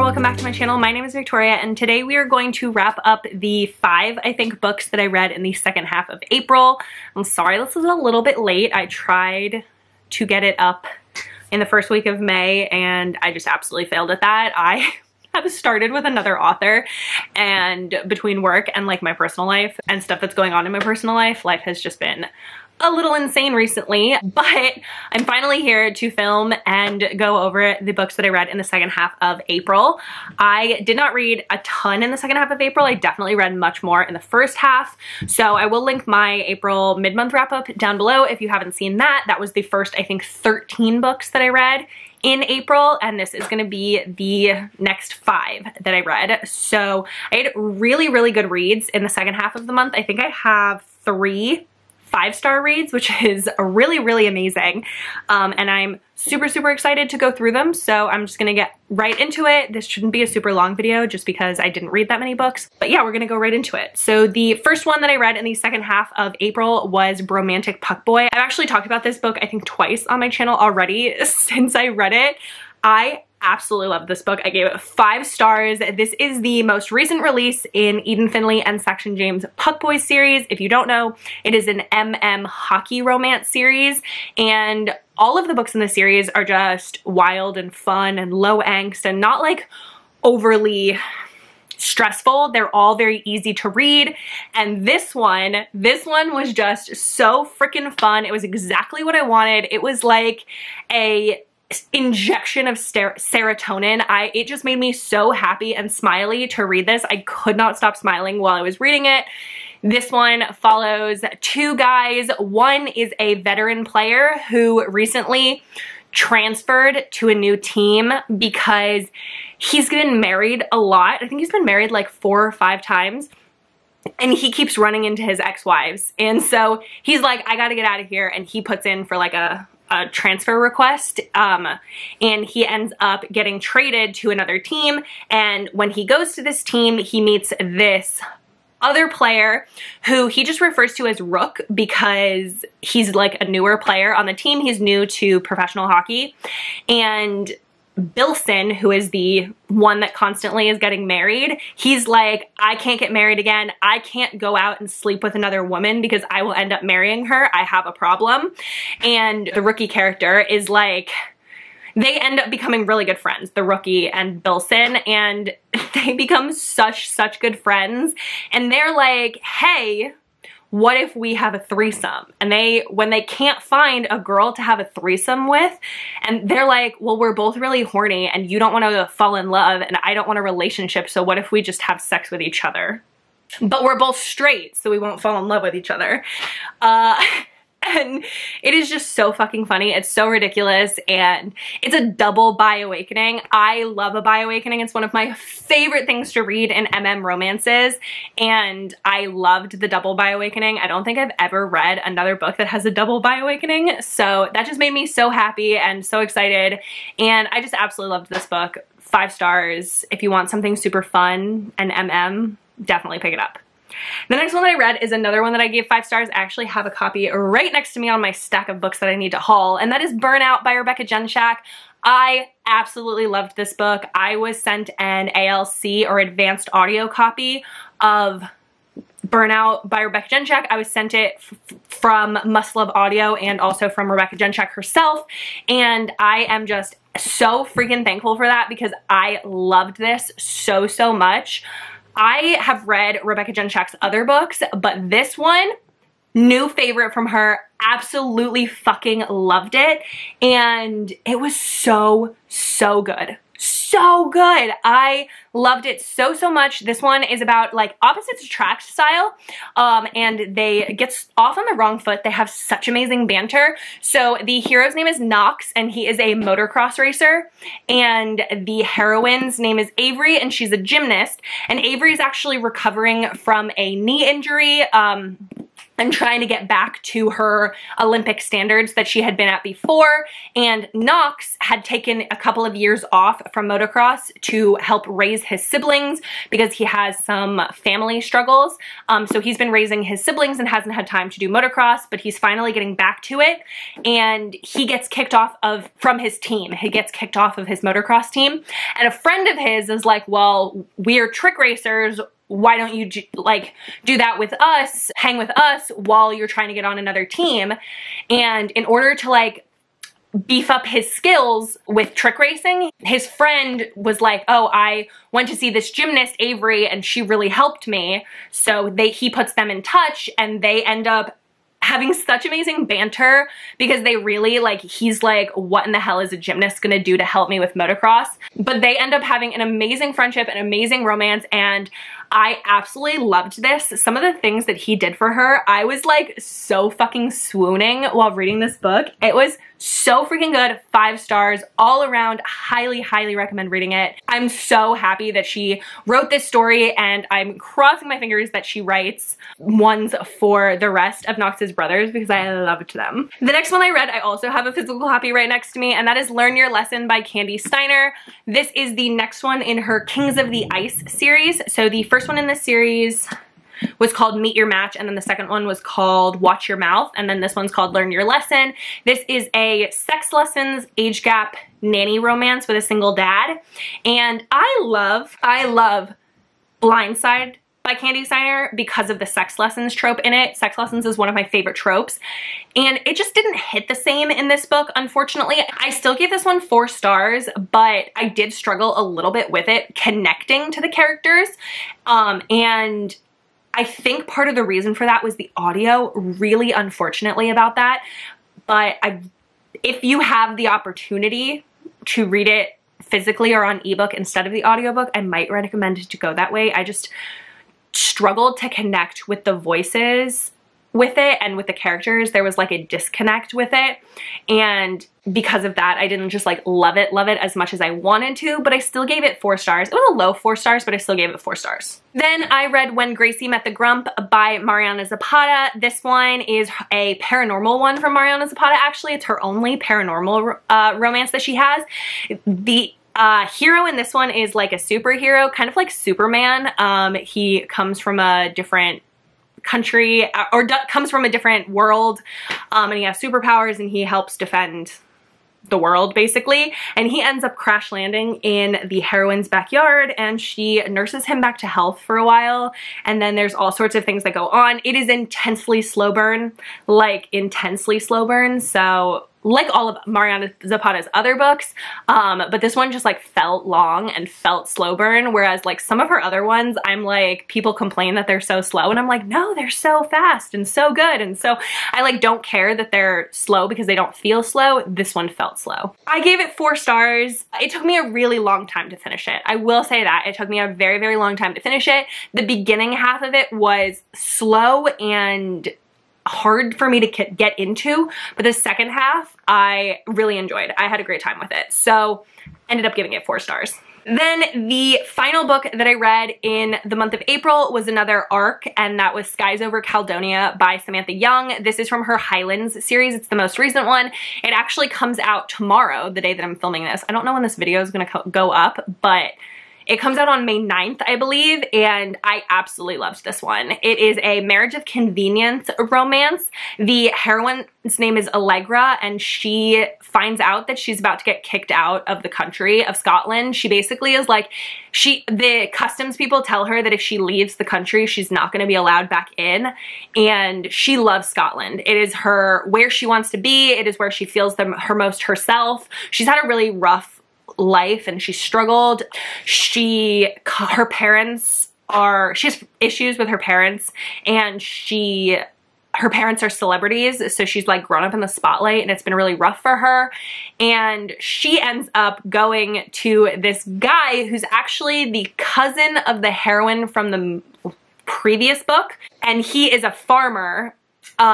welcome back to my channel. My name is Victoria and today we are going to wrap up the 5, I think, books that I read in the second half of April. I'm sorry this was a little bit late. I tried to get it up in the first week of May and I just absolutely failed at that. I have started with another author, and between work and like my personal life and stuff that's going on in my personal life has just been a little insane recently, but I'm finally here to film and go over the books that I read in the second half of April. I did not read a ton in the second half of April. I definitely read much more in the first half. So I will link my April mid-month wrap up down below if you haven't seen that. That was the first, I think, 13 books that I read in April, and this is gonna be the next 5 that I read. So I had really, really good reads in the second half of the month. I think I have 3 5-star reads, which is really, really amazing. And I'm super, super excited to go through them. So I'm just gonna get right into it. This shouldn't be a super long video just because I didn't read that many books, but yeah, we're gonna go right into it. So the first one that I read in the second half of April was Bromantic Puckboy. I've actually talked about this book, I think, twice on my channel already since I read it. I absolutely love this book. I gave it 5 stars. This is the most recent release in Eden Finley and Saxon James' Puckboy series. If you don't know, it is an hockey romance series, and all of the books in the series are just wild and fun and low angst and not like overly stressful. They're all very easy to read, and this one was just so freaking fun. It was exactly what I wanted. It was like a injection of serotonin. It just made me so happy and smiley to read this. I could not stop smiling while I was reading it. This one follows 2 guys. One is a veteran player who recently transferred to a new team because he's been married a lot. I think he's been married like 4 or 5 times. And he keeps running into his ex-wives. And so he's like, I gotta get out of here. And he puts in for like a transfer request, and he ends up getting traded to another team. And when he goes to this team, he meets this other player who he just refers to as Rook because he's like a newer player on the team. He's new to professional hockey. And Bilson, who is the one that constantly is getting married, he's like, I can't get married again. I can't go out and sleep with another woman because I will end up marrying her. I have a problem. And the rookie character is like, they end up becoming really good friends, the rookie and Bilson, and they become such good friends. And they're like, hey, what if we have a threesome? And when they can't find a girl to have a threesome with, and they're like, well, we're both really horny and you don't want to fall in love and I don't want a relationship, so what if we just have sex with each other? But we're both straight, so we won't fall in love with each other. And it is just so fucking funny. It's so ridiculous, and it's a double bi awakening. I love a bi awakening. It's one of my favorite things to read in romances, and I loved the double bi awakening. I don't think I've ever read another book that has a double bi awakening, so that just made me so happy and so excited, and I just absolutely loved this book. 5 stars. If you want something super fun and definitely pick it up. The next one that I read is another one that I gave 5 stars. I actually have a copy right next to me on my stack of books that I need to haul, and that is Burnout by Rebecca Genshak. I absolutely loved this book. I was sent an ALC or advanced audio copy of Burnout by Rebecca Genshak. I was sent it from Must Love Audio and also from Rebecca Genshak herself, and I am just so freaking thankful for that because I loved this so much. I have read Rebecca Genshak's other books, but this one, new favorite from her, absolutely fucking loved it. And it was so good. So good. I loved it so much. This one is about like opposites attract style, and they get off on the wrong foot. They have such amazing banter. So the hero's name is Knox, and he is a motocross racer, and the heroine's name is Avery, and she's a gymnast, and Avery is actually recovering from a knee injury. and trying to get back to her Olympic standards that she had been at before. And Knox had taken a couple of years off from motocross to help raise his siblings because he has some family struggles. So he's been raising his siblings and hasn't had time to do motocross, but he's finally getting back to it. And he gets kicked off from his team. He gets kicked off of his motocross team. And a friend of his is like, well, we're trick racers. Why don't you like do that with us, hang with us while you're trying to get on another team? And in order to like beef up his skills with trick racing, his friend was like, oh, I went to see this gymnast, Avery, and she really helped me. So he puts them in touch, and they end up having such amazing banter because they really like, he's like, what in the hell is a gymnast gonna do to help me with motocross? But they end up having an amazing friendship, an amazing romance, and I absolutely loved this. Some of the things that he did for her, I was like so fucking swooning while reading this book. It was so freaking good. 5 stars all around. Highly, highly recommend reading it. I'm so happy that she wrote this story, and I'm crossing my fingers that she writes ones for the rest of Knox's brothers because I loved them. The next one I read, I also have a physical copy right next to me, and that is Learn Your Lesson by Candy Steiner. This is the next one in her Kings of the Ice series. So the first one in this series was called Meet Your Match, and then the second one was called Watch Your Mouth, and then this one's called Learn Your Lesson. This is a sex lessons, age gap, nanny romance with a single dad, and I love Blindside by Candy Steiner because of the sex lessons trope in it. Sex lessons is one of my favorite tropes, and it just didn't hit the same in this book, unfortunately. I still gave this one 4 stars, but I did struggle a little bit with it connecting to the characters, and I think part of the reason for that was the audio, really unfortunately about that. But if you have the opportunity to read it physically or on ebook instead of the audiobook, I might recommend it to go that way. I just struggled to connect with the voices with it and with the characters. There was like a disconnect with it, and because of that I didn't just like love it as much as I wanted to, but I still gave it 4 stars. It was a low 4 stars, but I still gave it 4 stars. Then I read When Gracie Met the Grump by Mariana Zapata. This one is a paranormal one from Mariana Zapata. Actually, it's her only paranormal romance that she has. The hero in this one is like a superhero, kind of like Superman. He comes from a different country, or comes from a different world, and he has superpowers, and he helps defend the world basically, and he ends up crash landing in the heroine's backyard, and she nurses him back to health for a while, and then there's all sorts of things that go on. It is intensely slow burn, like intensely slow burn, so like all of Mariana Zapata's other books, but this one just like felt long and felt slow burn, whereas like some of her other ones, I'm like, people complain that they're so slow, and I'm like, no, they're so fast and so good, and so I like don't care that they're slow because they don't feel slow. This one felt slow. I gave it 4 stars. It took me a really long time to finish it. I will say that. It took me a very, very long time to finish it. The beginning half of it was slow and hard for me to get into, but the second half I really enjoyed. I had a great time with it, so ended up giving it 4 stars. Then the final book that I read in the month of April was another arc, and that was Skies Over Caledonia by Samantha Young. This is from her Highlands series. It's the most recent one. It actually comes out tomorrow, the day that I'm filming this. I don't know when this video is going to go up, but it comes out on May 9th, I believe, and I absolutely loved this one. It is a marriage of convenience romance. The heroine's name is Allegra, and she finds out that she's about to get kicked out of the country of Scotland. She basically is like, the customs people tell her that if she leaves the country, she's not going to be allowed back in, and she loves Scotland. It is where she wants to be. It is where she feels her most herself. She's had a really rough life and she struggled. She has issues with her parents, and her parents are celebrities, so she's like grown up in the spotlight, and it's been really rough for her. And she ends up going to this guy who's actually the cousin of the heroine from the previous book, and he is a farmer.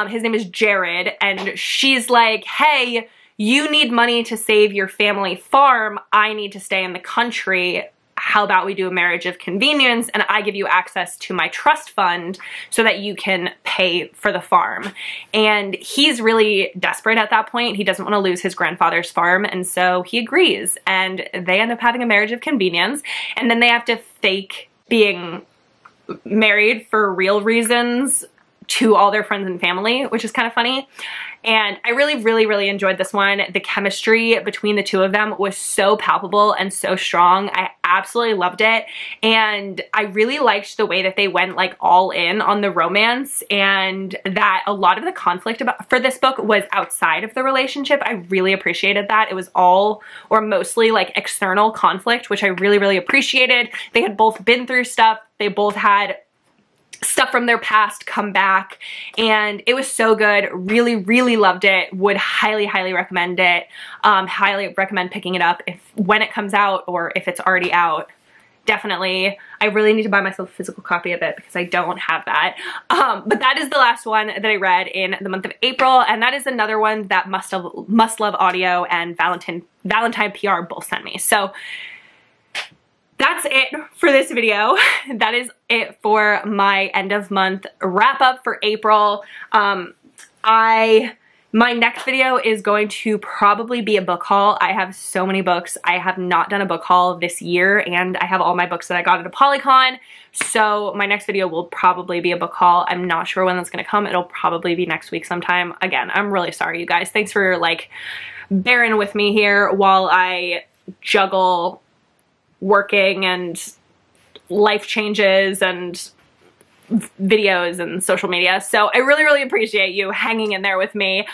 His name is Jared, and she's like, hey, you need money to save your family farm. I need to stay in the country. how about we do a marriage of convenience and I give you access to my trust fund so that you can pay for the farm. And he's really desperate at that point. He doesn't want to lose his grandfather's farm, and so he agrees, and they end up having a marriage of convenience, and then they have to fake being married for real reasons to all their friends and family, which is kind of funny. And I really enjoyed this one. The chemistry between the two of them was so palpable and so strong. I absolutely loved it. And I really liked the way that they went like all in on the romance, and that a lot of the conflict for this book was outside of the relationship. I really appreciated that. It was all or mostly like external conflict, which I really appreciated. They had both been through stuff. They both had stuff from their past come back, and it was so good. Really loved it. Would highly recommend it. Highly recommend picking it up when it comes out, or if it's already out. Definitely. I really need to buy myself a physical copy of it because I don't have that. But that is the last one that I read in the month of April, and that is another one that Must Love Audio and Valentine PR both sent me. So that's it for this video. That is it for my end of month wrap up for April. My next video is going to probably be a book haul. I have so many books. I have not done a book haul this year, and I have all my books that I got at a Polycon. So my next video will probably be a book haul. I'm not sure when that's gonna come. It'll probably be next week sometime. Again, I'm really sorry, you guys. Thanks for like bearing with me here while I juggle working and life changes and videos and social media. So I really appreciate you hanging in there with me.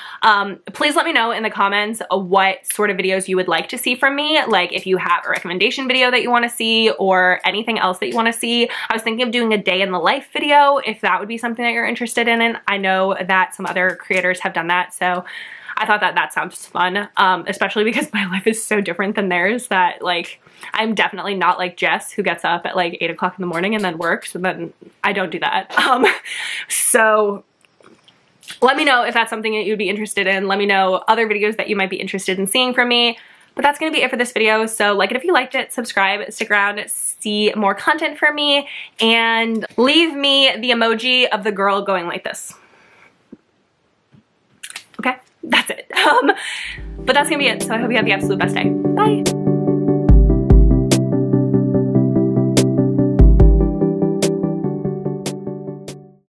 Please let me know in the comments what sort of videos you would like to see from me. Like if you have a recommendation video that you want to see or anything else that you want to see. I was thinking of doing a day in the life video if that would be something that you're interested in. And I know that some other creators have done that. So I thought that sounds fun, especially because my life is so different than theirs that like I'm definitely not like Jess, who gets up at like 8 o'clock in the morning and then works, and then I don't do that. So let me know if that's something that you'd be interested in. Let me know other videos that you might be interested in seeing from me. But that's gonna be it for this video. So like it if you liked it, subscribe, stick around, see more content from me, and leave me the emoji of the girl going like this. Okay, that's it. But that's gonna be it. So I hope you have the absolute best day. Bye.